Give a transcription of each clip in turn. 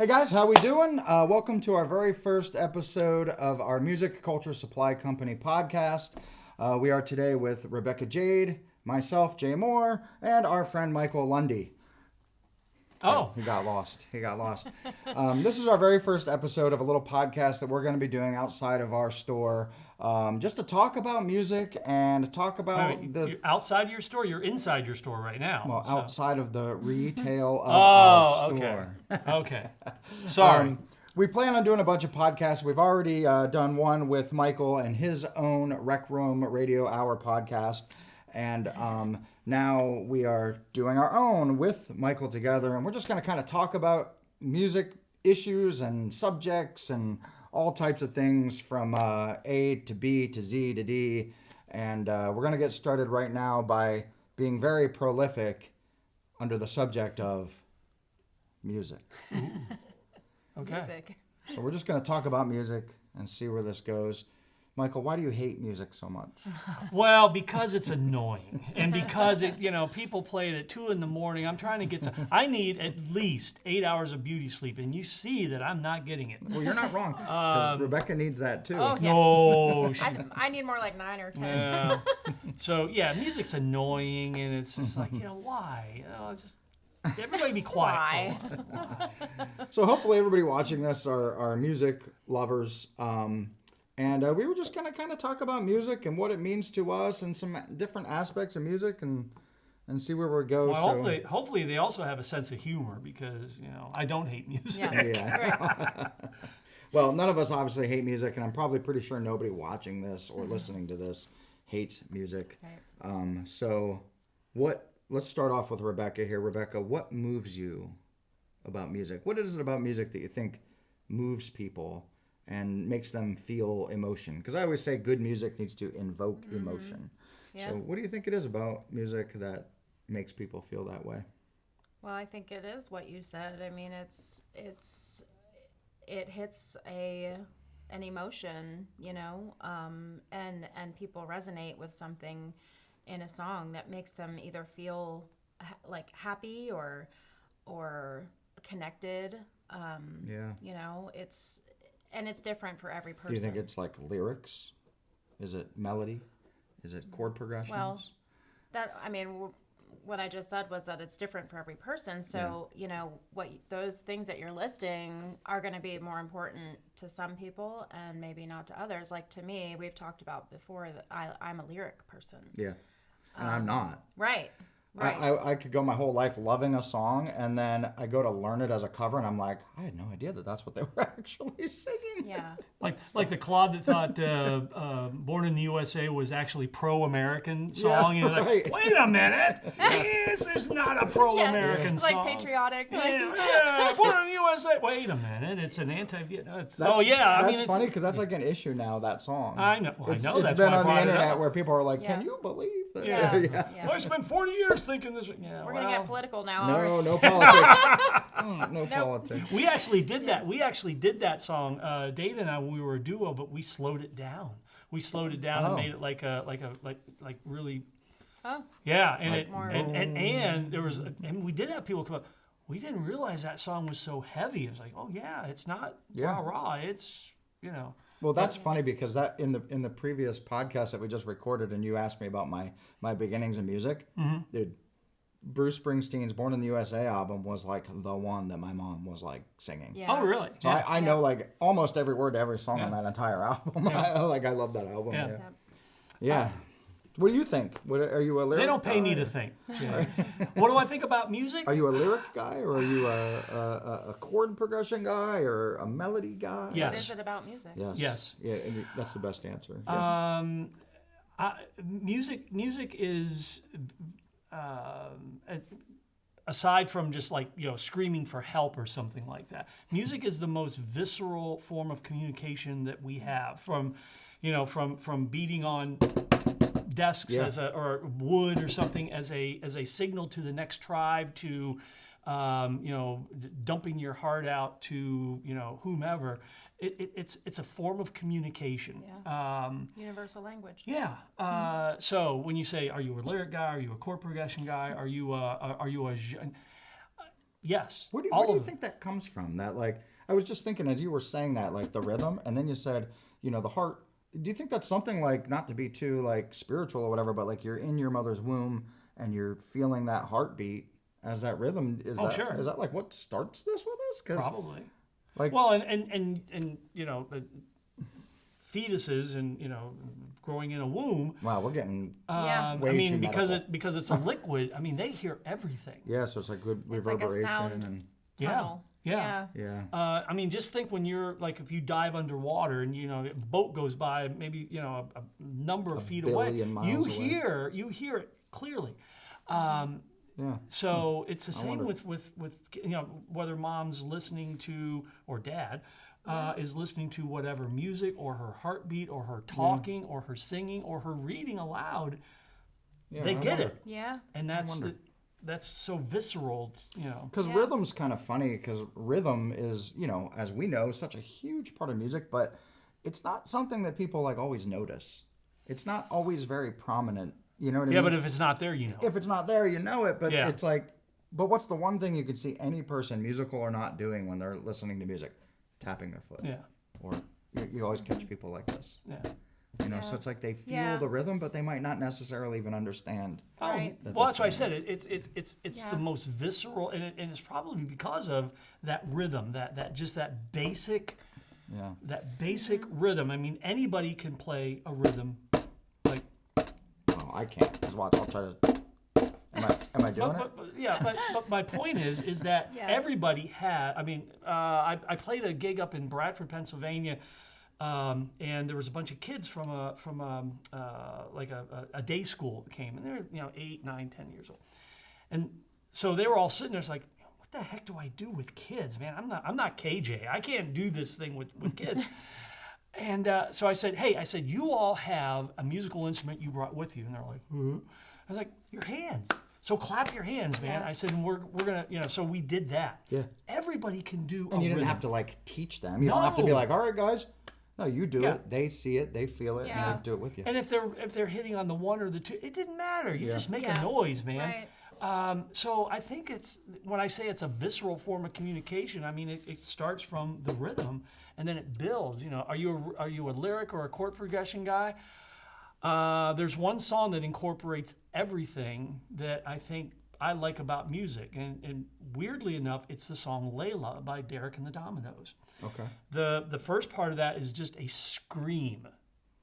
Hey guys, how we doing? Welcome to our very first episode of our Music Culture Supply Company podcast. We are today with Rebecca Jade, myself, Jay Moore, and our friend Michael Lundy. Oh. He got lost. This is our very first episode of a little podcast that we're going to be doing outside of our store, just to talk about music and talk about You're outside your store? You're inside your store right now. Well, so. outside of the retail of our store. Okay. Sorry. We plan on doing a bunch of podcasts. We've already done one with Michael and his own Rec Room Radio Hour podcast. And now we are doing our own with Michael together. And we're just going to kind of talk about music issues and subjects and all types of things from A to B to Z to D. And we're going to get started right now by being very prolific under the subject of music. Okay. Music. So we're just going to talk about music and see where this goes. Michael, why do you hate music so much? Well, because it's annoying, and because people play it at 2 a.m. I'm trying to get some. I need at least 8 hours of beauty sleep, and you see that I'm not getting it. Well, you're not wrong, because Rebecca needs that too. Oh, yes. No. I need more like 9 or 10. Yeah. So yeah, music's annoying, and it's just like why? Just everybody be quiet. Why? So hopefully everybody watching this are music lovers. And we were just going to kind of talk about music and what it means to us and some different aspects of music and see where we go. Well, hopefully they also have a sense of humor because, I don't hate music. Yeah. Well, none of us obviously hate music, and I'm probably pretty sure nobody watching this or listening to this hates music. Right. Let's start off with Rebecca here. Rebecca, what moves you about music? What is it about music that you think moves people and makes them feel emotion? Because I always say good music needs to invoke emotion. Yeah. So what do you think it is about music that makes people feel that way? Well, I think it is what you said. I mean, it hits an emotion, and people resonate with something in a song that makes them either feel like happy or connected. It's different for every person. Do you think it's like lyrics? Is it melody? Is it chord progressions? Well, what I just said was that it's different for every person. So, those things that you're listing are going to be more important to some people and maybe not to others. Like to me, we've talked about before that I'm a lyric person. Yeah, and I'm not. Right. I could go my whole life loving a song, and then I go to learn it as a cover, and I'm like, I had no idea that's what they were actually singing. Yeah. Like the Claude that thought Born in the USA was actually pro-American song. Yeah, You're like, right. wait a minute. This is not a pro-American Like song. patriotic. Yeah, Born in the USA. Wait a minute. It's an anti-Vietnam. That's funny because that's like an issue now, that song. I know. Well, It's that's been why I on the brought it internet up. where people are like, Yeah. can you believe that? Yeah. I spent 40 years thinking this. Yeah, We're going to get political now. aren't we? No politics. No politics. We actually did that. We actually did that song. Dave and I, when we were a duo, but we slowed it down. We slowed it down and made it like really. Oh. Yeah, and Like it more- and there was and we did have people come up. We didn't realize that song was so heavy. It was like, oh yeah, it's not rah. It's Well, that's funny because that in the previous podcast that we just recorded, and you asked me about my beginnings in music, dude. Bruce Springsteen's "Born in the USA" album was like the one that my mom was like singing. Yeah. Oh really? So I know like almost every word to every song on that entire album. I love that album. Yeah. Yeah. What do you think? Are you a lyric? They don't pay guy? me to think. Jay. What do I think about music? Are you a lyric guy, or are you a chord progression guy, or a melody guy? What Yes. is it about music? Yes. Yeah, and that's the best answer. Yes. Music is aside from just like screaming for help or something like that. Music is the most visceral form of communication that we have. From beating on desks or wood or something as a signal to the next tribe, to dumping your heart out to whomever. It's a form of communication. Yeah. Universal language. Yeah. So when you say, are you a lyric guy? Are you a chord progression guy? Are you a yes, Where do all you of think that comes from? That like I was just thinking as you were saying that, like the rhythm, and then you said, the heart. Do you think that's something like, not to be too like spiritual or whatever, but like you're in your mother's womb and you're feeling that heartbeat as that rhythm? Sure. Is that like what starts this with us? 'Cause, probably. like, Well, and fetuses and growing in a womb. wow, we're getting Yeah. way I mean, too because medical. because it's a liquid. I mean, they hear everything. Yeah, so it's like good It's like a reverberation sound and tunnel. Yeah. yeah. I mean, just think when you're like, if you dive underwater and a boat goes by, maybe a number of feet away, billion miles you away. hear it clearly. Yeah. So it's the same wonder- with whether mom's listening to or dad is listening to whatever music or her heartbeat or her talking or her singing or her reading aloud, Yeah, they I get wonder. it, Yeah. and that's so visceral, Because Yeah. rhythm's kind of funny, because rhythm is, as we know, such a huge part of music, but it's not something that people like always notice. It's not always very prominent. You know what I Yeah, mean? but if it's not there, If it's not there, you know it, but Yeah. it's like, but what's the one thing you could see any person, musical or not, doing when they're listening to music? Tapping their foot. Yeah, Or you always catch people like this. yeah. So it's like they feel Yeah. the rhythm, but they might not necessarily even understand. Oh, Right. well, that's why I said it. It's Yeah. the most visceral, and it's probably because of that rhythm, that just that basic Yeah. rhythm. I mean, anybody can play a rhythm. Like, Oh, I can't. Just watch. I'll try to. Am I doing it? but my point is that Yeah. everybody had. I memean, I played a gig up in Bradford, Pennsylvania. And there was a bunch of kids from a day school that came, and they were 8, 9, 10 years old, and so they were all sitting there. It's like, what the heck do I do with kids, man? I'm not KJ. I can't do this thing with kids. And so I said, hey, you all have a musical instrument you brought with you, and they're like, huh? I was like, your hands. So clap your hands, man. Yeah. I said, and we're gonna, so we did that. Yeah. Everybody can do. And you didn't rhythm. have to like teach them. You don't have to be No. like, all right, guys. No, you do Yeah. it. They see it. They feel it. Yeah. And they do it with you. And if they're hitting on the one or the two, it didn't matter. You just make a Yeah. noise, man. Right. So I think when I say it's a visceral form of communication, I mean it starts from the rhythm and then it builds. Are you a lyric or a chord progression guy? There's one song that incorporates everything that I think I like about music, and weirdly enough, it's the song "Layla" by Derek and the Dominoes. Okay. The first part of that is just a scream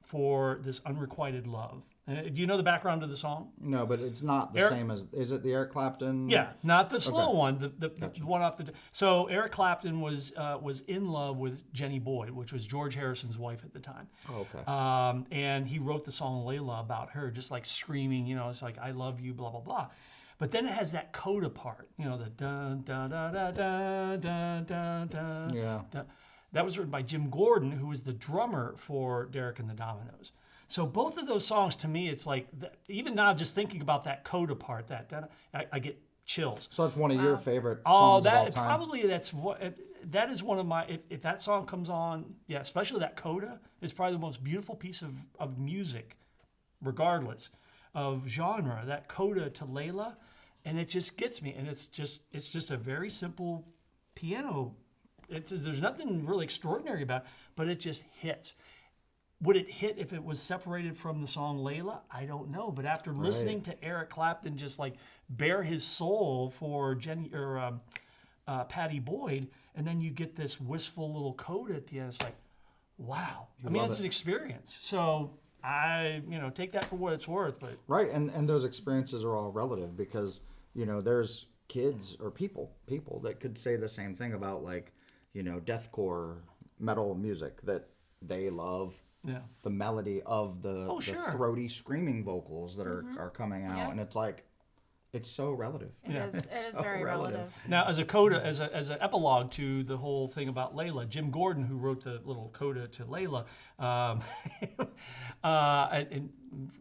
for this unrequited love. Do you know the background of the song? No, but it's not the same as. Is it the Eric Clapton? Yeah, not the slow Okay. one. The one off the. So Eric Clapton was in love with Jenny Boyd, which was George Harrison's wife at the time. Oh, okay. And he wrote the song Layla about her, just like screaming. It's like I love you, blah blah blah. But then it has that coda part. The dun dun dun dun dun dun dun dun. Yeah. Dun. That was written by Jim Gordon, who was the drummer for Derek and the Dominoes. So both of those songs, to me, it's like, even now, just thinking about that coda part, I get chills. So it's one of your favorite Oh, songs of all time. probably that is one of my. If that song comes on, yeah, especially that coda, is probably the most beautiful piece of music, regardless of genre. That coda to Layla, and it just gets me. And it's just a very simple piano. There's nothing really extraordinary about it, but it just hits. Would it hit if it was separated from the song Layla? I don't know. But after listening to Eric Clapton just like bare his soul for Jenny or Patty Boyd, and then you get this wistful little coda at the end, it's like, wow. I mean, love it's it. an experience. So I, take that for what it's worth. But Right, and those experiences are all relative, because there's kids or people that could say the same thing about like deathcore metal music, that they love yeah, the melody of the sure. throaty screaming vocals that are coming out, Yeah. and it's like it's so relative. It is. It is so very relative. relative. now, as a coda, as an epilogue to the whole thing about Layla, Jim Gordon, who wrote the little coda to Layla, and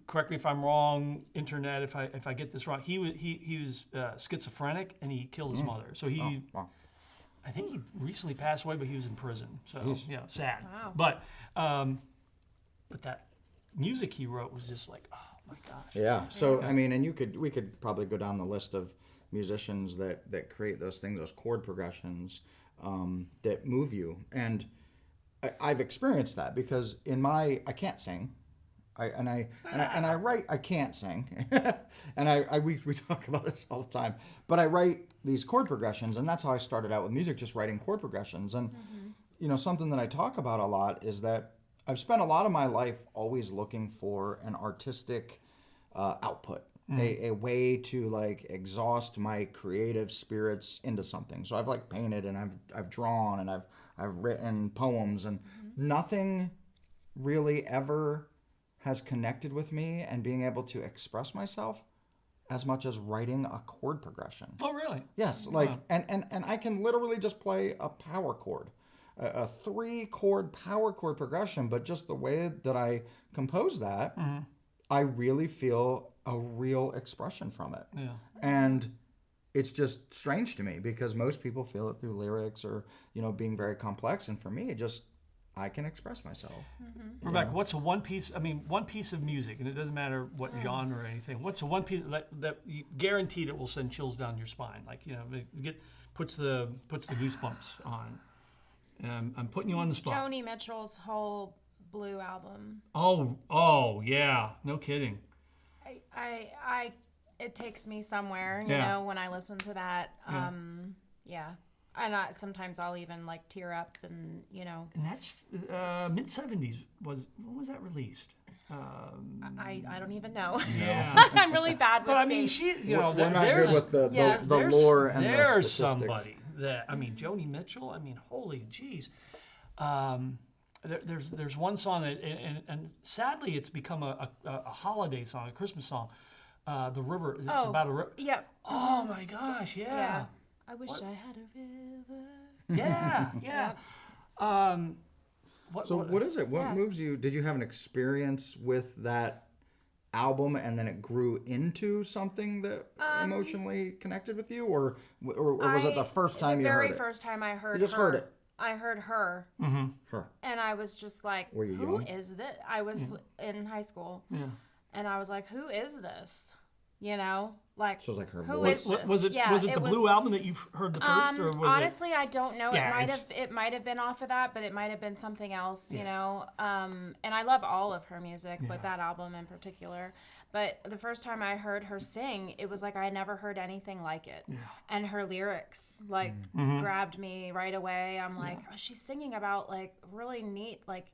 correct me if I'm wrong, internet, if I get this wrong, he was schizophrenic and he killed his mother. So he, Wow. I think he recently passed away, but he was in prison. So yeah, sad. Wow. But that music he wrote was just like, oh my gosh. Yeah. So I mean, and we could probably go down the list of musicians that create those things, those chord progressions that move you. And I've experienced that because I can't sing. I write. I can't sing, and we talk about this all the time. But I write these chord progressions, and that's how I started out with music, just writing chord progressions. And something that I talk about a lot is that I've spent a lot of my life always looking for an artistic output, a way to like exhaust my creative spirits into something. So I've like painted and I've drawn and I've written poems, and nothing really ever has connected with me and being able to express myself as much as writing a chord progression. Oh, really? Yes, like and I can literally just play a power chord, a 3-chord power chord progression, but just the way that I compose that, I really feel a real expression from it. Yeah. And it's just strange to me because most people feel it through lyrics or, being very complex, and for me, I can express myself. Rebecca, what's one piece of music, and it doesn't matter what genre or anything, what's the one piece that you guaranteed it will send chills down your spine? Like, puts the goosebumps on. I'm putting you on the spot. Joni Mitchell's whole Blue album. Oh, yeah. No kidding. It takes me somewhere, you know, when I listen to that. Yeah. And sometimes I'll even like tear up and, And that's mid-70s. When was that released? I don't even know. Yeah. I'm really bad with But I mean, dates. We're not good with the lore and the there's statistics. somebody that, Joni Mitchell, holy jeez. There's one song that, and sadly it's become a holiday song, a Christmas song. The River, it's about a river. Yep. Oh my gosh, yeah. I wish I had a river. Yeah. What is it? What moves you? Did you have an experience with that album and then it grew into something that emotionally connected with you, or was it the first time you heard it? The very first time I heard You just heard it. I heard her. Her. And I was just like, Were you who young? is this? I was in high school. Yeah. And I was like, who is this? Like, So it was like her who voice. is this? Was it the Blue album that you've heard the first, or was honestly, I don't know. Yeah, it might have been off of that, but it might have been something else, you know. And I love all of her music, but that album in particular. But the first time I heard her sing, it was like I never heard anything like it. Yeah. And her lyrics like grabbed me right away. I'm like, oh, she's singing about like really neat like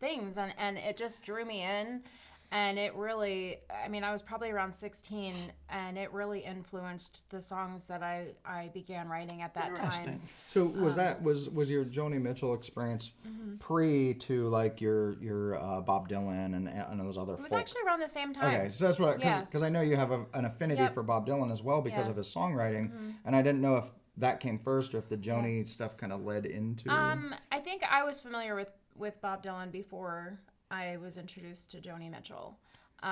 things, and it just drew me in. And it really, I was probably around 16, and it really influenced the songs that I began writing at that time. So was was your Joni Mitchell experience pre to like your Bob Dylan and those other? It was actually around the same time. Okay, so that's what because I know you have an affinity for Bob Dylan as well because of his songwriting, and I didn't know if that came first or if the Joni stuff kind of led into. I think I was familiar with Bob Dylan before I was introduced to Joni Mitchell. But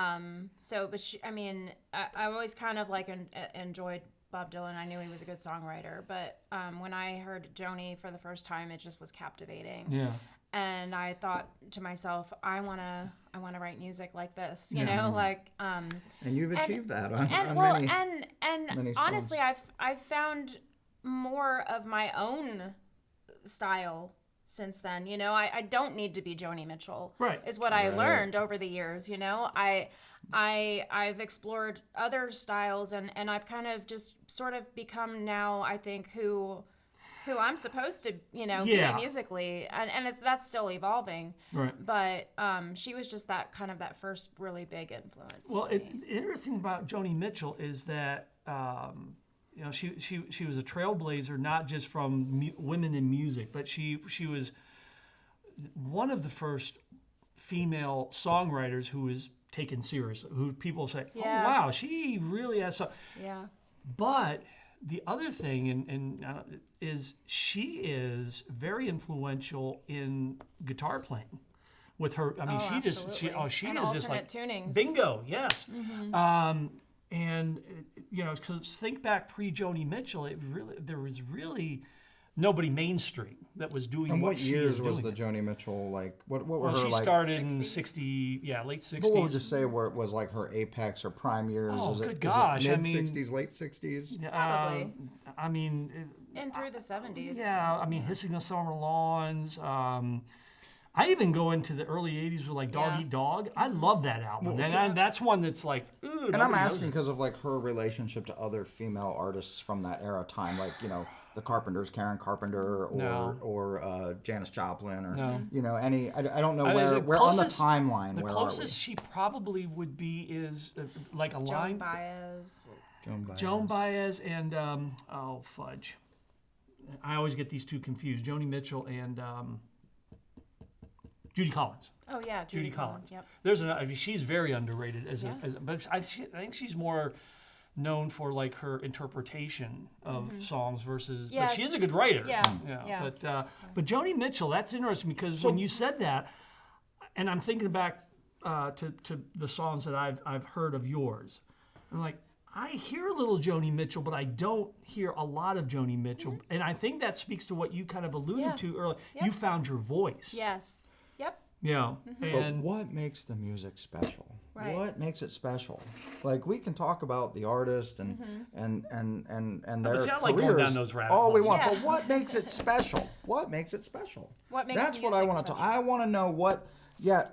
I always kind of like enjoyed Bob Dylan. I knew he was a good songwriter, but when I heard Joni for the first time, it just was captivating. Yeah. And I thought to myself, I wanna write music like this, you know, like. And you've achieved that on many songs. Honestly, I've found more of my own style since then, you know. I don't need to be Joni Mitchell, right? Is what I learned over the years, you know. I've explored other styles and I've kind of just sort of become now, I think, who I'm supposed to, you know, be musically, and that's still evolving, right? But she was just that first really big influence. Well, the interesting about Joni Mitchell is that. You know, she was a trailblazer, not just from women in music, but she was one of the first female songwriters who was taken seriously. Who people say, "Oh wow, she really has some." Yeah. But the other thing, is she is very influential in guitar playing. With her, she and is alternate just like tunings. Bingo, yes. And you know, because think back pre Joni Mitchell, there was really nobody mainstream that was doing And what what she years is was doing. the Joni Mitchell like? What were Well, her she like? started in 60s. 60, late 60s. What would you say where it was like her apex or prime years? Oh, is it, good gosh, Is I it mean- mid 60s, late 60s? Probably. I mean, And through the 70s. yeah, I mean, Hissing the Summer Lawns. I even go into the early 80s with like Dog Yeah. Eat Dog. I love that album. That's one that's like, ooh, And I'm nobody knows asking it. because of like her relationship to other female artists from that era time, like the Carpenters, Karen Carpenter, or No. or Janis Joplin, or No. any. I don't know I mean, where on the timeline. The Where closest she probably would be is like a Joan line. Baez. are we? Joan Baez and oh fudge, I always get these two confused. Joni Mitchell and Judy Collins. Oh yeah, Judy Collins. Yep. There's I mean, she's very underrated Yeah. but I think she's more known for like her interpretation of songs versus. But she is a Yes. good writer. Yeah, Yeah. yeah. But Joni Mitchell, that's interesting because when you said that, and I'm thinking back to the songs that I've heard of yours, I'm like, I hear a little Joni Mitchell, but I don't hear a lot of Joni Mitchell, and I think that speaks to what you kind of alluded Yeah. to earlier. Yep. You found your voice. Yes. Yep. Yeah. But And what makes the music special? Right. What makes it special? Like we can talk about the artist and their see, I like going careers down those rabbit all we holes. want, Yeah. but what makes it special? What makes it special? What makes That's what I music want to. special? I want to know what. Yeah,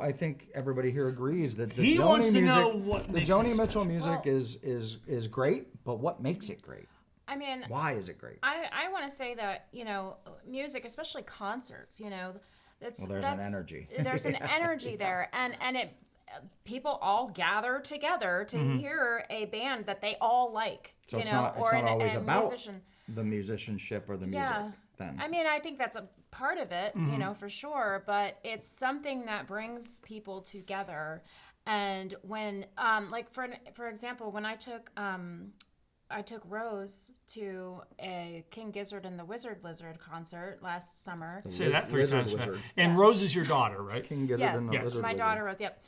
I think everybody here agrees that the He Joni wants to music, know what the makes Joni it Mitchell music Well- is great, but what makes it great? I mean, Why is it great? I want to say that music, especially concerts, it's Well, there's an energy. There's an energy there, and it people all gather together to hear a band that they all like. So it's not always a about musician. the musicianship or the music. Yeah. Then I mean, I think that's a part of it, for sure, but it's something that brings people together. And when, like for example, when I took Rose to a King Gizzard and the Wizard Lizard concert last summer. say that 3 Lizard times fast. Wizard. And Rose is your daughter, right? King Gizzard Yes, and the Lizard my Wizard. daughter Rose. Yep.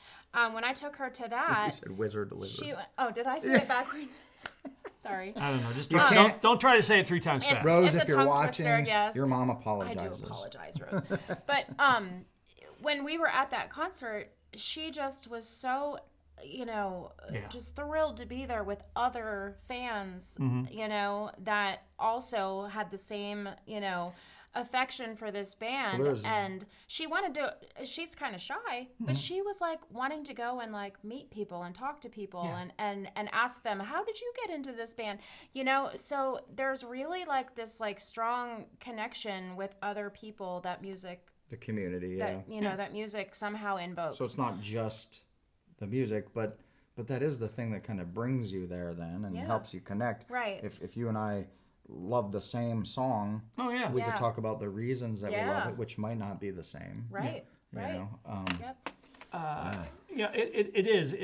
When I took her to You that, said wizard to lizard. she. Oh, did I say it backwards? Sorry. I don't know. Just You don't, can't- don't try to say it 3 times It's- fast. Rose, a if you're tongue watching, twister, yes. your mom I apologizes. do apologize, Rose. But when we were at that concert, she just was so, just thrilled to be there with other fans, that also had the same, affection for this band. Well, there's- and she wanted to, she's kind of shy, but she was like wanting to go and like meet people and talk to people and ask them, how did you get into this band? So there's really like this like strong connection with other people that music The community, yeah. that that music somehow invokes. So it's not just the music, but that is the thing that kind of brings you there then and Yeah. helps you connect. Right. If you and I love the same song, Oh, yeah. we Yeah. could talk about the reasons that we love Yeah. it, which might not be the same. right. You Right. know? Yep. Yeah, it is.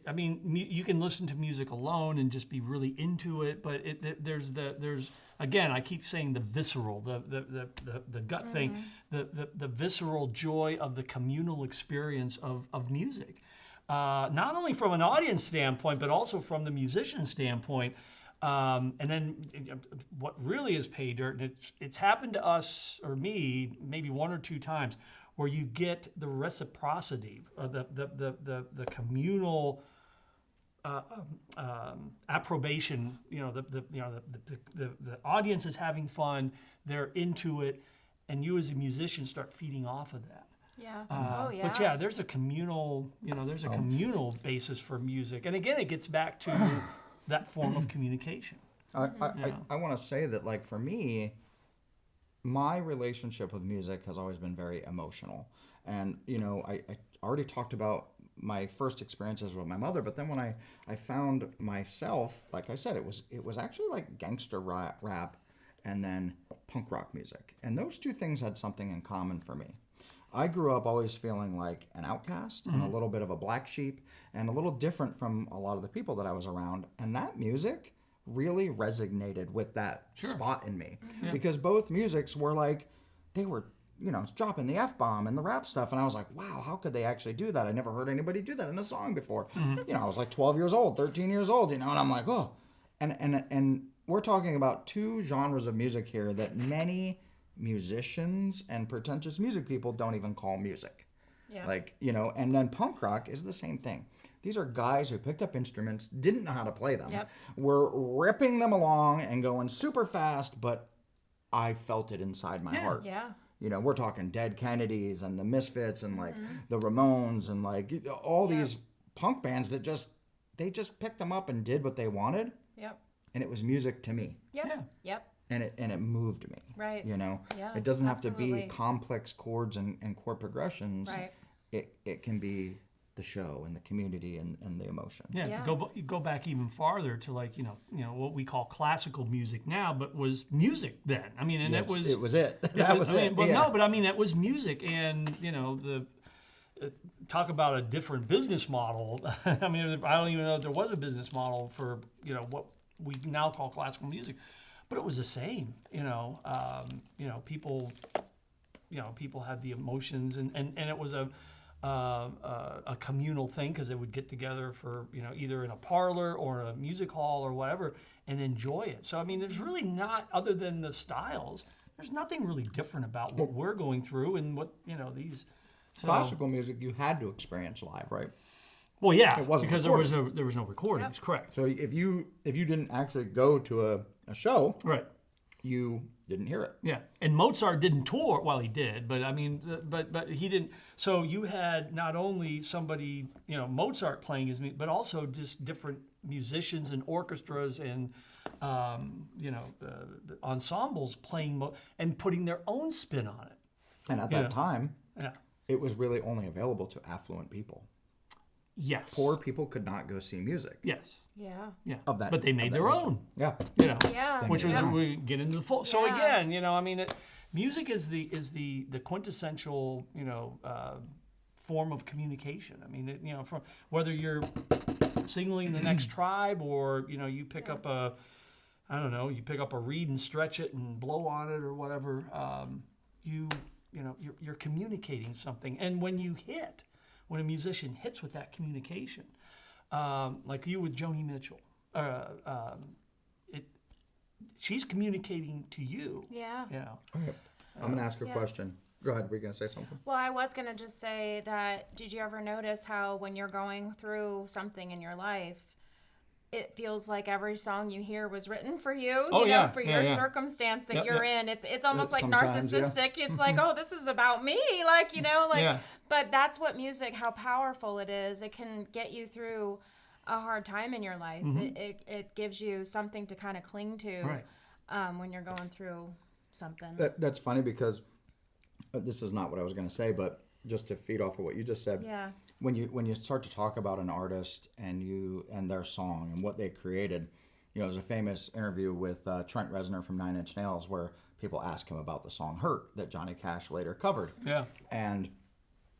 I mean, you can listen to music alone and just be really into it, but there's again, I keep saying the visceral, the gut thing, the visceral joy of the communal experience of music. Not only from an audience standpoint, but also from the musician standpoint. And then what really is pay dirt, and it's happened to us or me maybe 1 or 2 times, where you get the reciprocity, the communal approbation. The audience is having fun, they're into it, and you as a musician start feeding off of that. Yeah. But yeah, there's a communal, communal basis for music, and again, it gets back to that form of communication. I want to say that, like, for me, my relationship with music has always been very emotional. And, I already talked about my first experiences with my mother, but then when I found myself, like I said, it was actually like gangster rap and then punk rock music. And those two things had something in common for me. I grew up always feeling like an outcast and a little bit of a black sheep and a little different from a lot of the people that I was around. And that music really resonated with that spot in me. Because both musics were like, they were, dropping the F-bomb and the rap stuff. And I was like, wow, how could they actually do that? I never heard anybody do that in a song before. I was like 12 years old, 13 years old, and I'm like, oh. And we're talking about two genres of music here that many musicians and pretentious music people don't even call music. Yeah. Like, and then punk rock is the same thing. These are guys who picked up instruments, didn't know how to play them, Yep. were ripping them along and going super fast, but I felt it inside my heart. Yeah. We're talking Dead Kennedys and the Misfits and like the Ramones and like all these punk bands that they just picked them up and did what they wanted. Yep. And it was music to me. Yep. Yeah. Yep. And it moved me. Right. Yeah, It doesn't have to absolutely. be complex chords and chord progressions. Right. It can be the show and the community and the emotion. Yeah, Yeah. You go back even farther to like what we call classical music now, but was music then. I mean, and Yes, it was it was it. That was it. But yeah. no, but I mean that was music, and the talk about a different business model. I mean, I don't even know if there was a business model for what we now call classical music, but it was the same. People had the emotions, and it was a communal thing because they would get together for either in a parlor or a music hall or whatever and enjoy it. So I mean, there's really not, other than the styles, there's nothing really different about what we're going through and what these. So, Classical music you had to experience live, right? well, yeah, It wasn't because recorded. there was no recordings, correct? So if you didn't actually go to a show, Right. you didn't hear it. Yeah, and Mozart didn't tour. Well, he did, but I mean, but he didn't. So you had not only somebody, Mozart playing his music, but also just different musicians and orchestras and the ensembles playing and putting their own spin on it. And at that time, Yeah. it was really only available to affluent people. Yes. Poor people could not go see music. Yes. Yeah. Yeah. Of that- but they made of that their nature. own. Yeah. Yeah. Which was Yeah. we get into the full. So Yeah. again, I mean, music is the quintessential form of communication. I mean, from whether you're signaling the next tribe or you pick up a, I don't know, you pick up a reed and stretch it and blow on it or whatever. You're communicating something, and when a musician hits with that communication, like you with Joni Mitchell, she's communicating to you. Yeah. Okay. I'm going to ask a question. Go ahead. Were you going to say something? Well, I was going to just say that, did you ever notice how when you're going through something in your life, it feels like every song you hear was written for you, Oh, yeah. for Yeah, your yeah. circumstance that Yep, you're yep. in. It's almost like Sometimes, yeah. narcissistic. It's like, oh, this is about me. Like, Yeah. but that's what music, how powerful it is. It can get you through a hard time in your life. Mm-hmm. It gives you something to kind of cling to Right. when you're going through something. That's funny because this is not what I was going to say, but just to feed off of what you just said. Yeah. When you start to talk about an artist and their song and what they created, there's a famous interview with Trent Reznor from Nine Inch Nails where people ask him about the song "Hurt" that Johnny Cash later covered. Yeah. And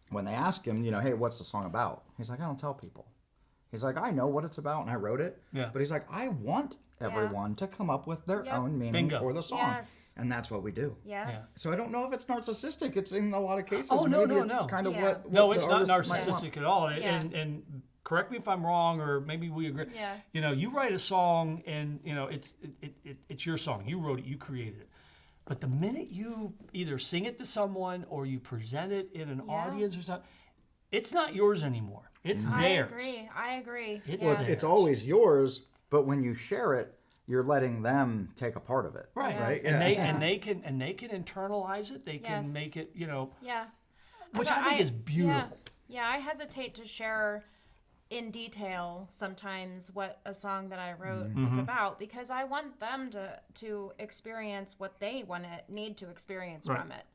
when they ask him, hey, what's the song about? He's like, I don't tell people. He's like, I know what it's about and I wrote it. Yeah. But he's like, I want everyone to come up with their Yep. own meaning Bingo. for the song. Yes. And that's what we do. Yes. So I don't know if it's narcissistic. It's in a lot of cases. Oh, no, maybe no, it's no. kind of Yeah. what No, the it's not artist might want. narcissistic at all. Yeah. And correct me if I'm wrong, or maybe we agree. Yeah. You write a song, and it's your song. You wrote it. You created it. But the minute you either sing it to someone or you present it in an Yeah. audience or something, it's not yours anymore. It's I theirs. I agree. It's Well, theirs. it's always yours, but when you share it, you're letting them take a part of it. Right. Yeah. Right? And Yeah. they can internalize it. They can Yes. make it, Yeah. which But I think is beautiful. Yeah, I hesitate to share in detail sometimes what a song that I wrote Mm-hmm. is about because I want them to experience what they need to experience Right. from it.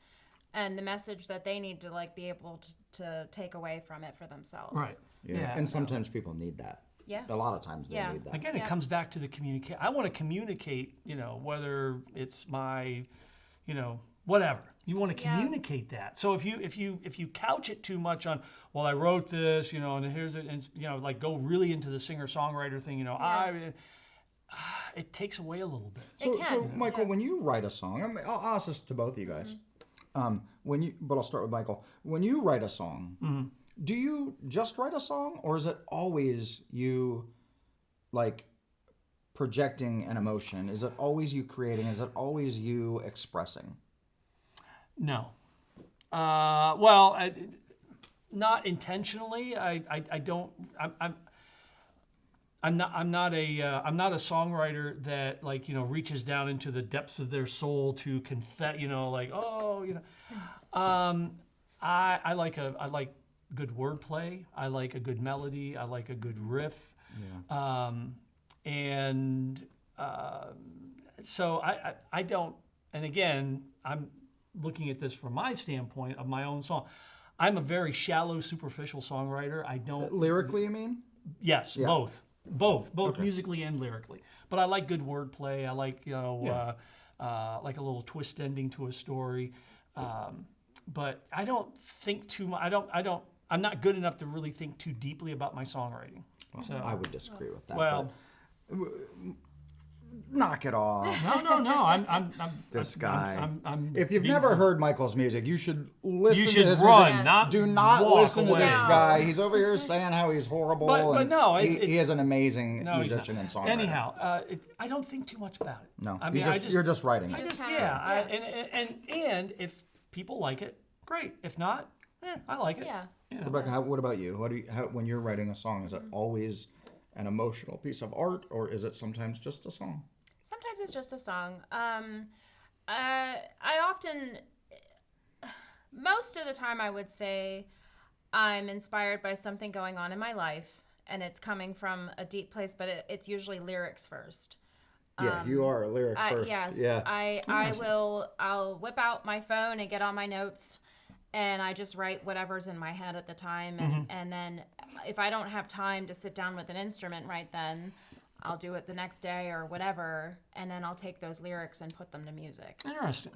And the message that they need to be able to take away from it for themselves. Right. Yeah. And sometimes people need that. Yeah. A lot of times they Yeah. need that. Again, it Yeah. comes back to the communicate. I want to communicate, whether it's my, whatever. You want to Yeah. communicate that. So if you couch it too much on, well, I wrote this, and here's it, and go really into the singer-songwriter thing, it takes away a little bit. So, can, so yeah. Michael, when you write a song, I'll ask this to both of you guys. But I'll start with Michael. When you write a song, do you just write a song, or is it always you, projecting an emotion? Is it always you creating? Is it always you expressing? No. Not intentionally. I don't. I'm not a songwriter that reaches down into the depths of their soul to confess. I like good wordplay. I like a good melody. I like a good riff. Yeah. So I don't. And again, I'm looking at this from my standpoint of my own song. I'm a very shallow, superficial songwriter. I don't lyrically. You mean? Yes, Yeah. both Okay. musically and lyrically. But I like good wordplay. I like like a little twist ending to a story. But I don't think too much. I'm not good enough to really think too deeply about my songwriting. Well, So I would disagree with that. well, but knock it off. no. I'm This guy. I'm If you've being- neuld heard Michael's music, you should listen you to should his run, music. not Do not walk listen to away. this No. guy. He's over here saying how he's horrible. But and no, he it's- is an amazing No, he's musician not. and songwriter. Anyhow, I don't think too much about it. No, I mean, you're just writing. I it. just kinda- yeah. And if people like it, great. If not, I like it. Yeah. You know. Rebecca, what about you? When you're writing a song, is it always an emotional piece of art, or is it sometimes just a song? Sometimes it's just a song. I often, most of the time, I would say I'm inspired by something going on in my life, and it's coming from a deep place, but it's usually lyrics first. Yeah, you are a lyric first. Yes, Yeah. I'll whip out my phone and get on my notes, and I just write whatever's in my head at the time, and then if I don't have time to sit down with an instrument right then, I'll do it the next day or whatever, and then I'll take those lyrics and put them to music. Interesting.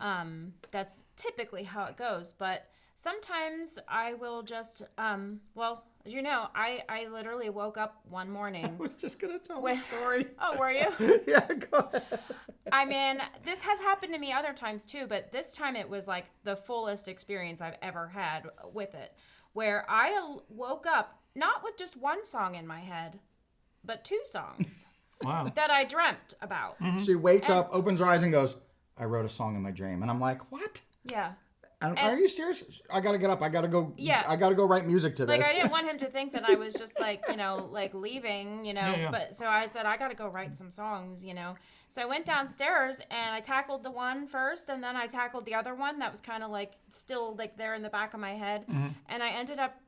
That's typically how it goes, but sometimes I will just, as you know, I literally woke up one morning. I was just gonna tell the story. Oh, were you? Yeah, go ahead. I mean, this has happened to me other times too, but this time it was like the fullest experience I've ever had with it, where I woke up not with just one song in my head, but two songs Wow. that I dreamt about. She wakes up, opens her eyes, and goes, "I wrote a song in my dream," and I'm like, "What? Yeah. Are you serious? I gotta get up. I gotta go. Yeah. I gotta go write music to Like, this." I didn't want him to think that I was just like, leaving, Yeah. But so I said, I got to go write some songs, So I went downstairs and I tackled the one first, and then I tackled the other one that was kind of like still like there in the back of my head. And I ended up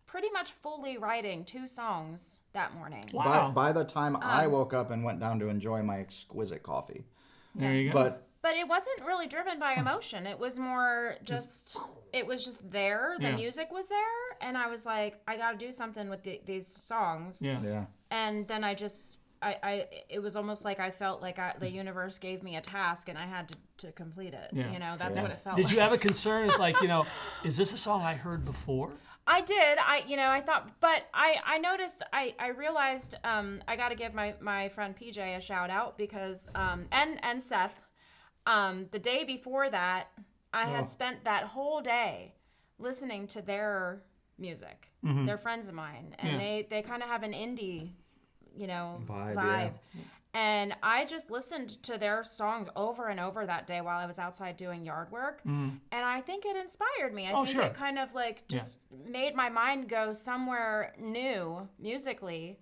pretty much fully writing two songs that morning. Wow. By the time I woke up and went down to enjoy my exquisite coffee, There you go. But it wasn't really driven by emotion. It was more just, it was just there. The Yeah. music was there. And I was like, I got to do something with these songs. Yeah. yeah. And then it was almost like I felt like the universe gave me a task and I had to complete it. Yeah. That's what it felt Did like. you have a concern? It's like, is this a song I heard before? I did. I thought, but I noticed, I realized I got to give my friend PJ a shout out because, and Seth, the day before that, I had spent that whole day listening to their music. They're friends of mine, and they kind of have an indie, Vibe, vibe. And I just listened to their songs over and over that day while I was outside doing yard work. And I think it inspired me. I think sure. it kind of like just made my mind go somewhere new musically.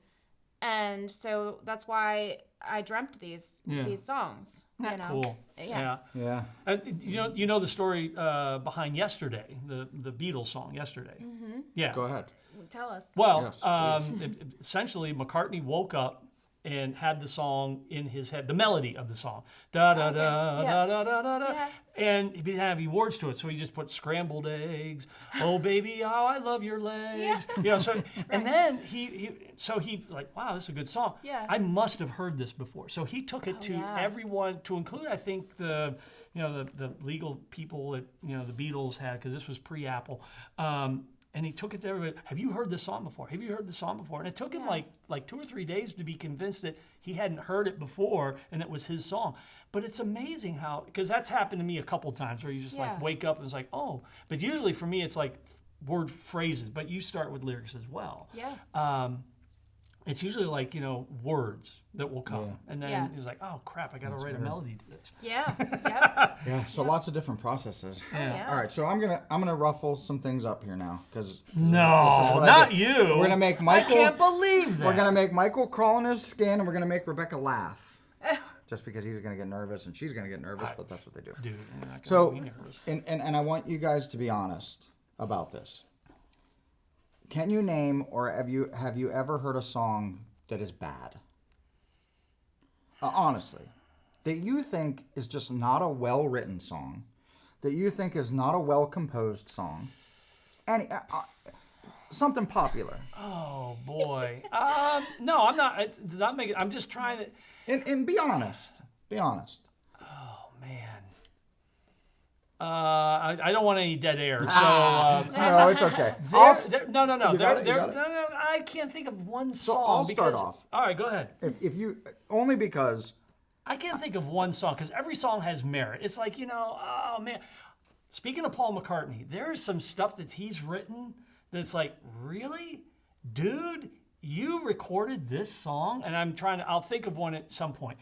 And so that's why I dreamt these songs. Isn't that cool? Yeah. Yeah. And you know the story behind Yesterday, the Beatles song Yesterday. Mm-hmm. Yeah. Go ahead. Tell us. Well, Yes, essentially, McCartney woke up and had the song in his head, the melody of the song, da da da Yeah. da da da da, Yeah. and he didn't have any words to it, so he just put scrambled eggs. Oh baby, how I love your legs. So and then he like, wow, this is a good song. Yeah. I must have heard this before. So he took it to everyone, to include, I think, the legal people that the Beatles had, because this was pre-Apple. And he took it to everybody. Have you heard this song before? Have you heard this song before? And it took him like 2 or 3 days to be convinced that he hadn't heard it before and it was his song. But it's amazing how, because that's happened to me a couple times where you just like wake up and it's like, oh. But usually for me it's like word phrases, but you start with lyrics as well. Yeah. it's usually like, words that will come. Yeah. And then Yeah. he's like, oh crap, I got to write a melody to this. Yeah. Yep. Yeah, so lots of different processes. Yeah. All right, so I'm gonna ruffle some things up here now because No, what I not do. you. We're gonna make Michael. I can't believe that. We're gonna make Michael crawl in his skin, and we're gonna make Rebecca laugh. Just because he's gonna get nervous and she's gonna get nervous, but that's what they do. Dude, you're not gonna So, make me nervous. and I want you guys to be honest about this. Can you name or have you ever heard a song that is bad? Honestly, that you think is just not a well-written song, that you think is not a well-composed song, something popular. Oh boy. No, I'm not. It's not making. I'm just trying to. And be honest. Be honest. Oh man. I don't want any dead air. So No, it's okay. no. You got it, you got it. No. I can't think of one song. I'll start off. All right, go ahead. If you only because I can't think of one song because every song has merit. It's like, oh man. Speaking of Paul McCartney, there is some stuff that he's written that's like, really? Dude, you recorded this song? And I'll think of one at some point.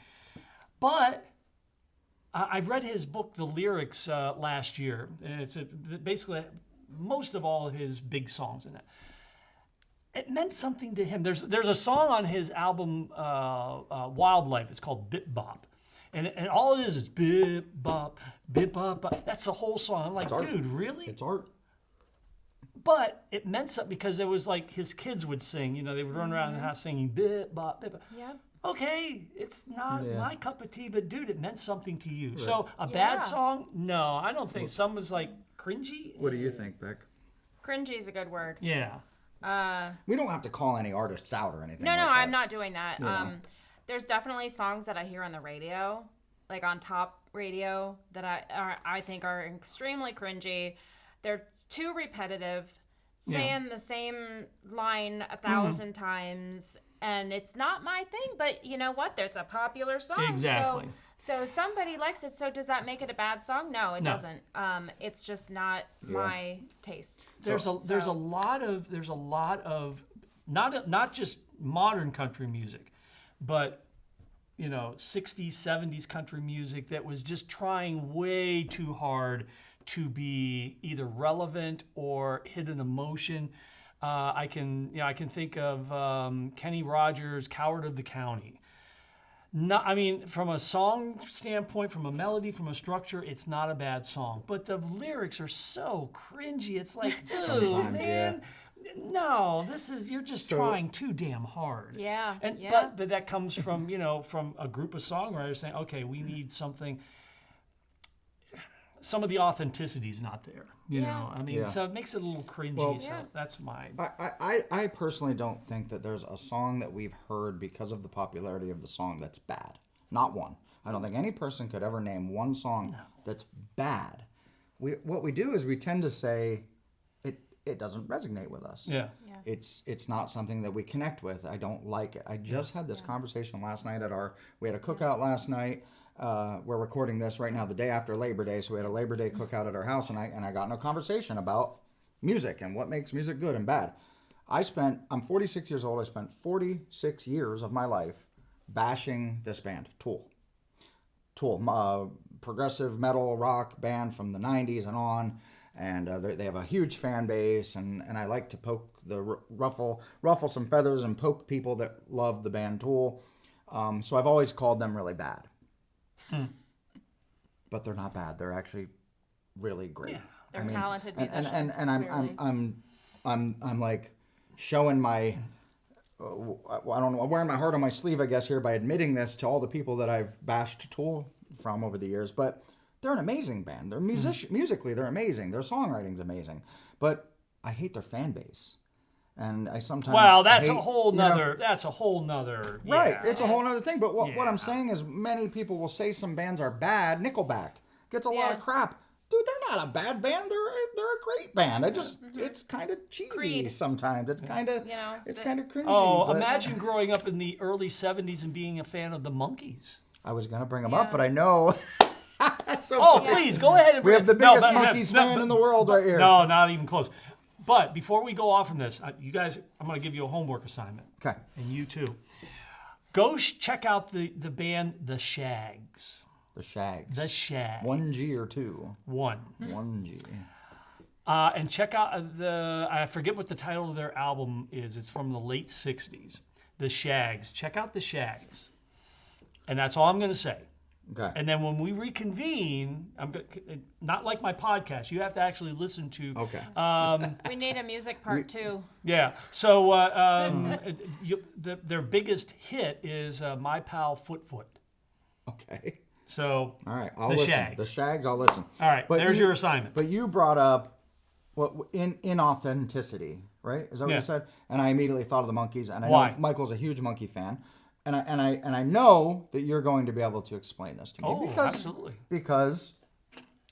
But I read his book, The Lyrics, last year. And it's basically most of all of his big songs in it. It meant something to him. There's a song on his album, Wildlife. It's called Bip Bop. And all it is bip bop, bop. That's the whole song. I'm like, dude, really? it's art. But it meant something because it was like his kids would sing. They would run around the house singing bip bop, bip bop. Yep. Okay, it's not my cup of tea, but dude, it meant something to you. Right. So a Yeah. bad song? No, I don't think. Some was like cringy. What do you think, Beck? Cringy is a good word. Yeah. We don't have to call any artists out or anything. No, like that. I'm not doing that. know. There's definitely songs that I hear on the radio, like on top radio, that I think are extremely cringy. They're too repetitive, saying the same line 1,000 times, and it's not my thing. But you know what? There's a popular song, Exactly. So somebody likes it. So does that make it a bad song? No, it doesn't. It's just not my taste. There's a lot of not just modern country music, but 60s, 70s country music that was just trying way too hard to be either relevant or hit an emotion. I can think of Kenny Rogers' "Coward of the County." From a song standpoint, from a melody, from a structure, it's not a bad song. But the lyrics are so cringy. It's like, oh Sometimes, man, no, you're just trying too damn hard. Yeah, And yeah. but that comes from from a group of songwriters saying, okay, we need something. Some of the authenticity's not there. Yeah. So it makes it a little cringy. Well, so that's my. I personally don't think that there's a song that we've heard because of the popularity of the song that's bad. Not one. I don't think any person could ever name one song that's bad. What we do is we tend to say it doesn't resonate with us. Yeah. It's not something that we connect with. I don't like it. I just had this conversation last night we had a cookout last night. We're recording this right now the day after Labor Day, so we had a Labor Day cookout at our house, and I got in a conversation about music and what makes music good and bad. I'm 46 years old. I spent 46 years of my life bashing this band, Tool. Progressive metal rock band from the 90s and on, and they have a huge fan base, and I like to ruffle some feathers and poke people that love the band Tool. So I've always called them really bad. But they're not bad. They're actually really great. Yeah. They're talented musicians. And I'm like showing my I don't know, wearing my heart on my sleeve, I guess, here by admitting this to all the people that I've bashed Tool from over the years. But they're an amazing band. They're musically, they're amazing. Their songwriting's amazing. But I hate their fan base. And I sometimes That's hate, a whole nother. That's a whole nother. Yeah. Right, it's a whole other thing. But what I'm Yeah. saying is, many people will say some bands are bad. Nickelback gets a lot of crap. Dude, they're not a bad band. They're a great band. It's kind of cheesy Creed. sometimes. It's kind of kind of cringy. Oh, but imagine growing up in the early '70s and being a fan of the Monkees. I was gonna bring them up, but I know. So Oh, please go ahead. And we have the No, biggest but- Monkees fan in the world right here. No, not even close. But before we go off from this, you guys, I'm going to give you a homework assignment. Okay. And you too. Go check out the band The Shags. The Shags. The Shags. 1G or 2? One. 1G. And check out I forget what the title of their album is. It's from the late 60s. The Shags. Check out The Shags. And that's all I'm going to say. Okay. And then when we reconvene, not like my podcast, you have to actually listen to. Okay. We need a music part too. Yeah. So their biggest hit is My Pal Foot Foot. Okay. So. All right. I'll The listen. Shags. The Shags, I'll listen. All right. But there's your assignment. But you brought up inauthenticity, right? Is that what Yeah. you said? And I immediately thought of the Monkees, and I Why? know Michael's a huge Monkey fan, and I know that you're going to be able to explain this to me Absolutely. because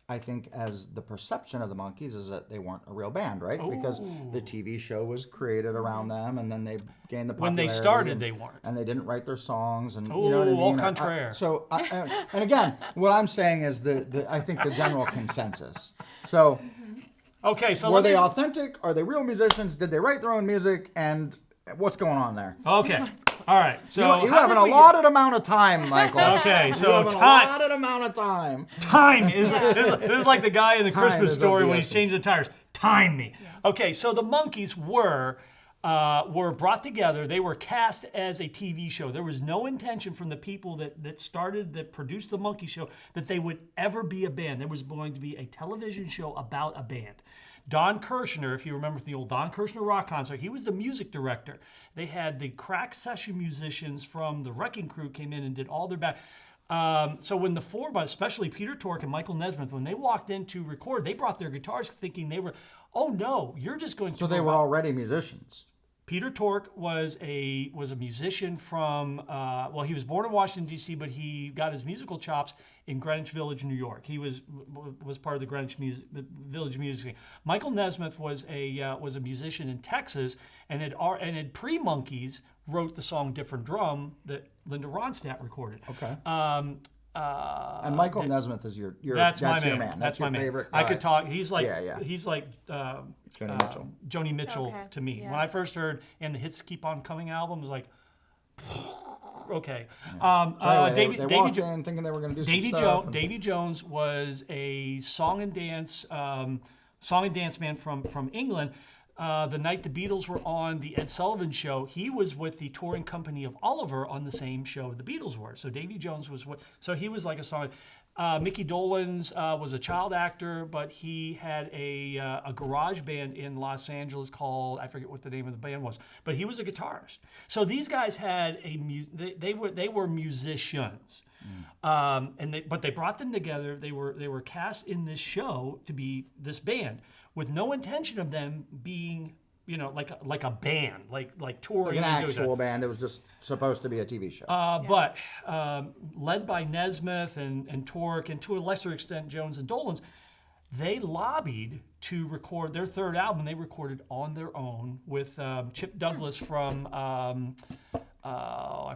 I think as the perception of the Monkees is that they weren't a real band, right? Because the TV show was created around them, and then they gained the popularity. When they started, they weren't. And they didn't write their songs, and Oh, you know what I mean. au contraire. And again, what I'm saying is I think the general consensus. So. Okay, so Were they authentic? Are they real musicians? Did they write their own music? And what's going on there? Okay, all right. So You how have did an we- allotted amount of time, Michael. Okay, You so have an time. allotted amount of time. Time is this is like the guy in the Time Christmas is of story the when he's essence. changing the tires. Time me. Okay, so the Monkees were brought together. They were cast as a TV show. There was no intention from the people that produced the Monkey Show that they would ever be a band. There was going to be a television show about a band. Don Kirshner, if you remember the old Don Kirshner rock concert, he was the music director. They had the crack session musicians from the Wrecking Crew came in and did all their back. So when the four, but especially Peter Tork and Michael Nesmith, when they walked in to record, they brought their guitars thinking they were, oh no, you're just going to. So they were already musicians. Peter Tork was a musician from, he was born in Washington, D.C., but he got his musical chops in Greenwich Village, New York. He was part of the Greenwich Village music scene. Michael Nesmith was a musician in Texas and had pre-Monkees wrote the song Different Drum that Linda Ronstadt recorded. Okay. And Michael Nesmith is your that's my your man. man. That's your my man. favorite guy. I could talk. He's like Yeah. he's like Joni Mitchell. Joni Mitchell Okay, to me. yeah. When I first heard "And the Hits Keep on Coming" album, it was like, okay. So anyway, David they walked in thinking they were going to do some stuff. Davy Jones was a song and dance man from England. The night the Beatles were on the Ed Sullivan Show, he was with the touring company of Oliver on the same show the Beatles were. So Davy Jones was so he was like a song. Mickey Dolenz was a child actor, but he had a garage band in Los Angeles called, I forget what the name of the band was, but he was a guitarist. So these guys had they were musicians, but they brought them together. They were cast in this show to be this band with no intention of them being, like a band, like touring. Like an actual band. It was just supposed to be a TV show. But led by Nesmith and Tork, and to a lesser extent Jones and Dolenz, they lobbied to record their third album. They recorded on their own with Chip Douglas from, I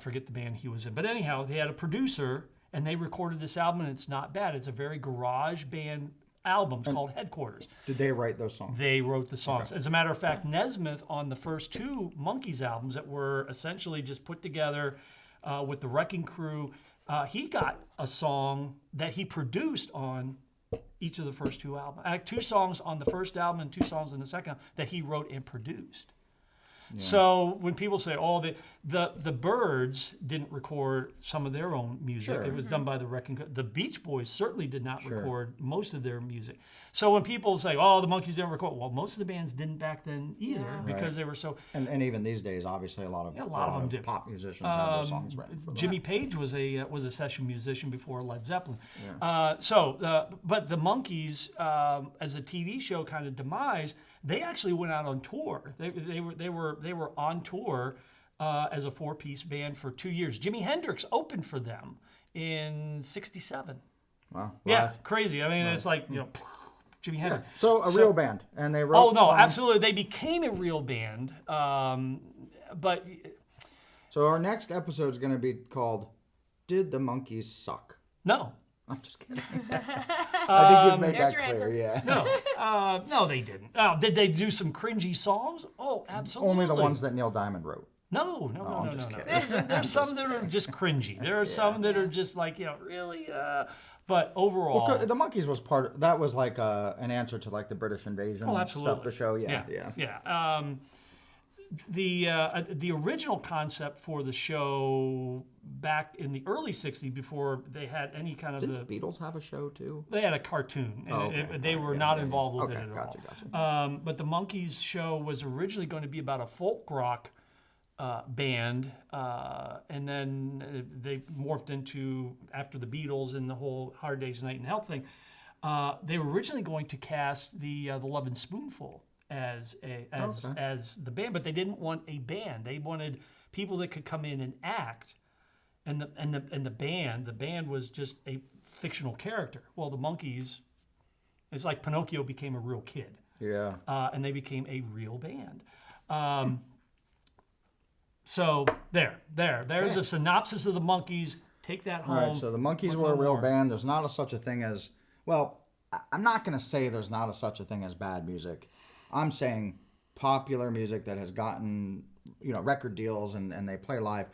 forget the band he was in. But anyhow, they had a producer, and they recorded this album, and it's not bad. It's a very garage band album. It's called Headquarters. Did they write those songs? They wrote the songs. Okay. As a matter of fact, Nesmith on the first two Monkees albums that were essentially just put together with the Wrecking Crew, he got a song that he produced on each of the first two albums. 2 songs on the first album and 2 songs on the second that he wrote and produced. Yeah. So when people say, the Byrds didn't record some of their own music, sure. It was done by the Wrecking Crew. The Beach Boys certainly did not record most of their music. So when people say, the Monkees didn't record, well, most of the bands didn't back then either because they were so. And even these days, obviously, a lot of them do. Pop musicians have those songs written for them. Jimmy Page was a session musician before Led Zeppelin. Yeah. But the Monkees, as a TV show kind of demise, they actually went out on tour. They were on tour as a 4-piece band for 2 years. Jimi Hendrix opened for them in '67. Wow. Yeah, crazy. I mean, it's like Jimi Hendrix. Yeah. So real band, and they wrote. Oh no, songs. absolutely. They became a real band, but. So our next episode is going to be called "Did the Monkees Suck?" No. I'm just kidding. I think you've made There's that your clear. answer. Yeah. No, they didn't. Did they do some cringy songs? Oh, absolutely. Only the ones that Neil Diamond wrote. No. I'm just kidding. There's some that are just cringy. There are some that are just like, really. But overall, Well, the Monkees was that was like an answer to like the British invasion absolutely. stuff. The show, yeah. The original concept for the show back in the early '60s, before they had any kind of Didn't the Beatles have a show too? they had a cartoon, and okay. they were not involved with it at Gotcha. all. But the Monkees show was originally going to be about a folk rock band, and then they morphed into, after the Beatles and the whole Hard Day's Night in Hell thing, they were originally going to cast the Lovin' Spoonful as the band, but they didn't want a band. They wanted people that could come in and act, and the band was just a fictional character. Well, the Monkees, it's like Pinocchio became a real kid. Yeah. And they became a real band. So there's a synopsis of the Monkees. Take that home. All right, so the Monkees were a real band. There's not such a thing as, well, I'm not going to say there's not such a thing as bad music. I'm saying popular music that has gotten, record deals and they play live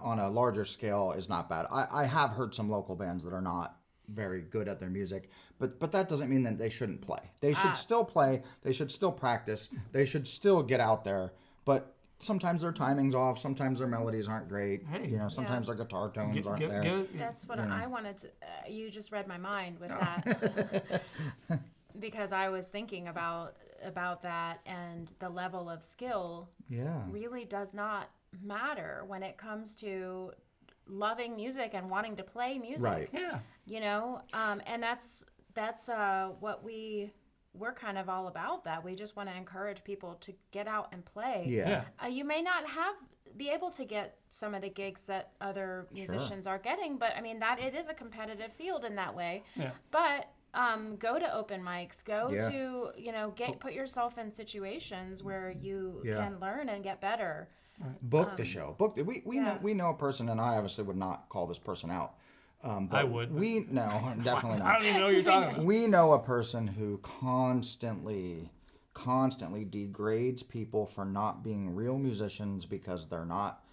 on a larger scale is not bad. I have heard some local bands that are not very good at their music, but that doesn't mean that they shouldn't play. They should still play. They should still practice. They should still get out there, but sometimes their timing's off. Sometimes their melodies aren't great. Hey. Sometimes their guitar tones aren't there. That's what I wanted to. You just read my mind with that, because I was thinking about that, and the level of skill really does not matter when it comes to loving music and wanting to play music. Right. Yeah. And that's what we're kind of all about. That we just want to encourage people to get out and play. Yeah. You may not be able to get some of the gigs that other musicians are getting, but I mean that it is a competitive field in that way. Yeah. But go to open mics, to put yourself in situations where you can learn and get better. Book the show. We know a person, and I obviously would not call this person out. But I would. No, definitely not. I don't even know what you're talking about. We know a person who constantly degrades people for not being real musicians because they're not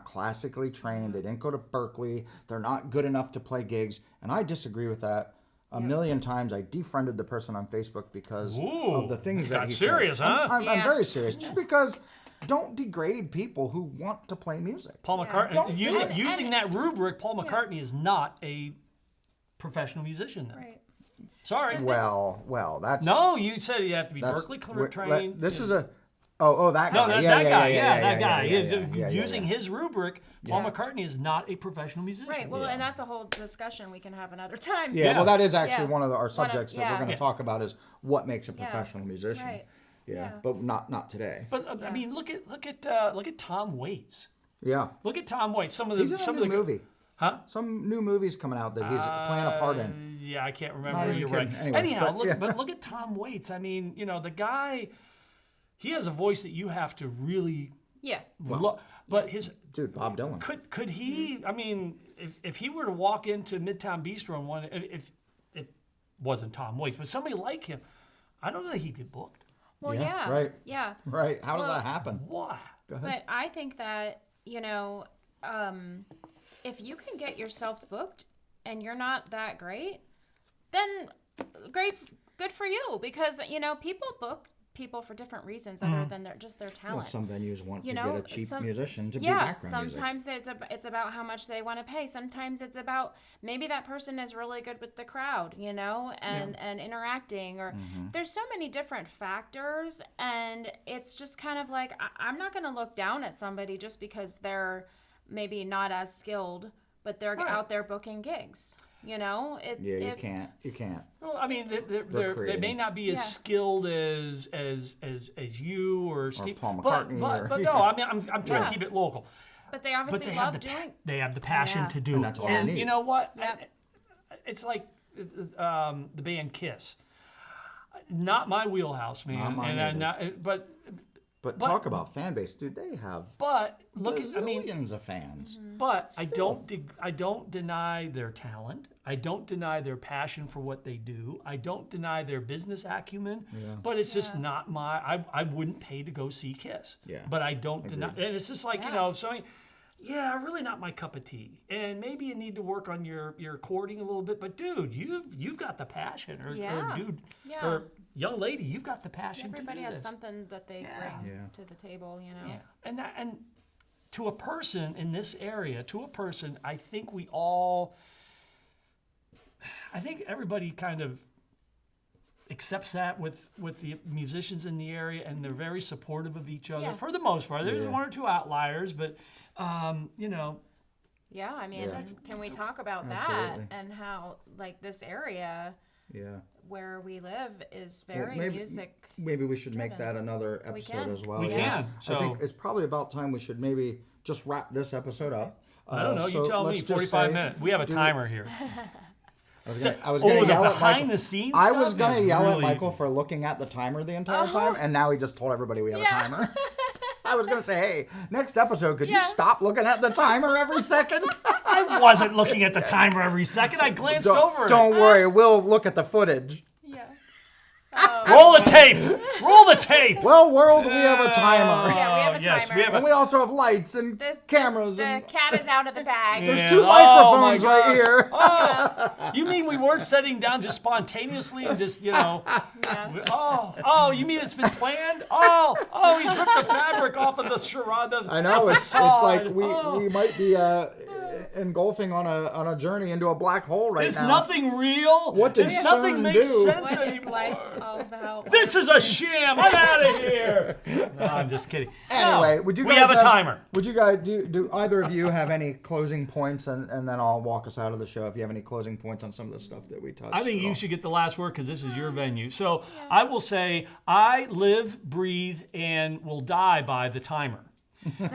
classically trained. They didn't go to Berkeley. They're not good enough to play gigs, and I disagree with that. A million times. I defriended the person on Facebook because of the things that he serious, says. huh? I'm very serious. Just because don't degrade people who want to play music. Paul McCartney, Don't do it. using that rubric, Paul McCartney is not a professional musician then. Right. Sorry. Well, that's No, you said you have to be that's Berkeley trained. This is a that No, guy. that guy. Yeah, Using his rubric, Paul McCartney is not a professional musician. Right. Well, and that's a whole discussion we can have another time. Yeah, well, that is actually Yeah. one of our subjects that we're going to yeah. talk about is what makes a professional musician. Right. Yeah, but not today. But I mean, look at Tom Waits. Yeah, Look at Tom Waits. Some of the he's in a new movie. Huh? Some new movies coming out that he's playing a part in. Yeah, I can't Not remember. even You're kidding. right. Anyways, Anyhow, but, but look at Tom Waits. I mean, the guy, he has a voice that you have to really. Yeah. But his Dude, Bob Dylan. could he? I mean, if he were to walk into Midtown Bistro and if it wasn't Tom Waits, but somebody like him, I don't know that he'd get booked. Well, yeah. Right. Yeah. Right. How does that happen? Why? Go ahead. But I think that, if you can get yourself booked and you're not that great, then good for you. Because, people book people for different reasons other than their talent. Well, some venues want to You get know, a cheap some- musician to be Yeah, background music. sometimes it's about how much they want to pay. Sometimes it's about maybe that person is really good with the crowd, and interacting. Or there's so many different factors, and it's just kind of like I'm not going to look down at somebody just because they're maybe not as skilled, but they're out there booking gigs. You can't. Well, I mean, they may not be as skilled as you or Steve, Paul McCartney, but no. I mean, I'm trying to keep it local. But they obviously love doing. They have the passion to do And it. that's all they need. You know what? Yep. It's like the band Kiss. Not my wheelhouse, man. Not mine and either. But talk about fan base, dude. They have look at millions of fans. But I don't deny their talent. I don't deny their passion for what they do. I don't deny their business acumen, but it's just not I wouldn't pay to go see Kiss. Yeah. But I don't deny, and it's just like, really not my cup of tea. And maybe you need to work on your chording a little bit, but dude, you've got the passion, or dude, or young lady, you've got the passion. Everybody to do has this. something that they bring to the table, Yeah. And to a person in this area, I think everybody kind of accepts that with the musicians in the area, and they're very supportive of each other for the most part. There's one or two outliers, but Yeah, I mean, can we talk about that and how, like, this area where we live is very music. Maybe we should make that another episode as well. We can. So I think it's probably about time we should maybe just wrap this episode up. I don't know. You tell me. 45 minutes. We have a timer here. I was going to yell at Michael. The scenes. I was going to yell at Michael for looking at the timer the entire time, and now he just told everybody we have a timer. I was going to say, hey, next episode, could you stop looking at the timer every second? I wasn't looking at the timer every second. I glanced over it. Don't worry. We'll look at the footage. Yeah. Roll the tape. Roll the tape. Well, world, we have a timer. Yeah, we have a Yes, timer. we And we also have lights and cameras. The And cat is out of the bag. there's Yeah. 2 Oh, my microphones right gosh. here. You mean we weren't sitting down just spontaneously and just, you mean it's been planned? Oh, he's ripped the fabric off of the charade. I know, it's like we might be engulfing on a journey into a black hole right Is now. nothing real? What did nothing CERN makes do? sense What is anymore. life all about? This is a sham. I'm out of here. No, I'm just kidding. Anyway, No, would you we guys have a timer. Would you guys do either of you have any closing points, and then I'll walk us out of the show if you have any closing points on some of the stuff that we touched. I think at you all. should get the last word because this is your venue. So I will say I live, breathe, and will die by the timer.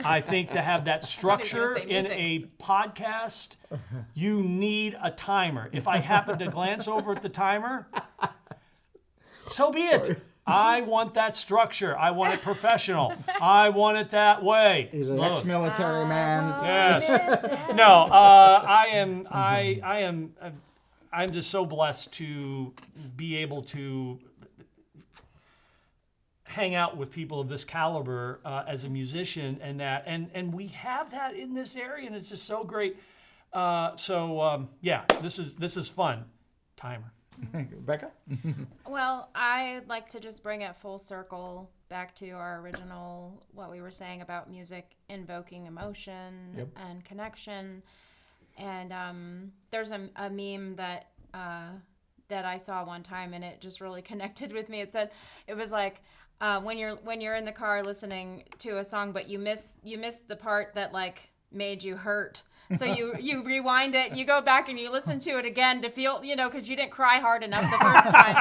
I think to have that structure say in music. a podcast, you need a timer. If I happen to glance over at the timer, so be it. I want that structure. I want it professional. I want it that way. He's an ex-military man. Yes. No, I'm just so blessed to be able to hang out with people of this caliber as a musician, and we have that in this area, and it's just so great. This is fun. Timer. Becca? Well, I like to just bring it full circle back to our original, what we were saying about music invoking emotion and connection. And there's a meme that I saw one time, and it just really connected with me. It was like, when you're in the car listening to a song, but you miss the part that like made you hurt. So you rewind it, you go back and you listen to it again to feel, because you didn't cry hard enough the first time,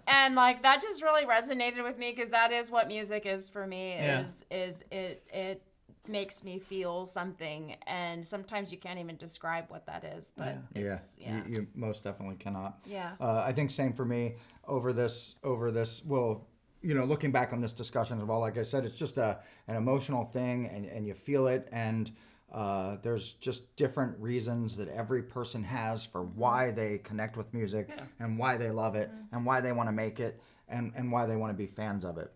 and like that just really resonated with me, because that is what music is for me. Is it makes me feel something, and sometimes you can't even describe what that is, but you most definitely cannot. I I think same for me over this. Well, looking back on this discussion of all, like I said, it's just an emotional thing, and you feel it, and there's just different reasons that every person has for why they connect with music and why they love it and why they want to make it and why they want to be fans of it.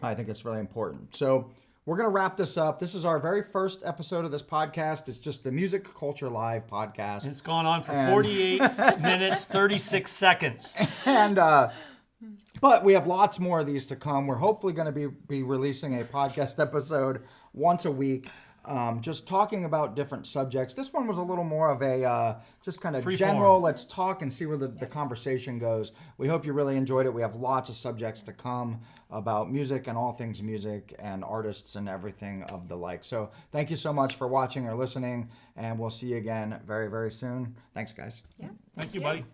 I think it's really important. So we're going to wrap this up. This is our very first episode of this podcast. It's just the Music Culture Live podcast. It's gone on for 48 minutes, 36 seconds. And but we have lots more of these to come. We're hopefully going to be releasing a podcast episode once a week, just talking about different subjects. This one was a little more of a just kind of general, let's talk and see where the conversation goes. We hope you really enjoyed it. We have lots of subjects to come about music and all things music and artists and everything of the like. So thank you so much for watching or listening, and we'll see you again very, very soon. Thanks, guys. Yeah. Thank you, buddy.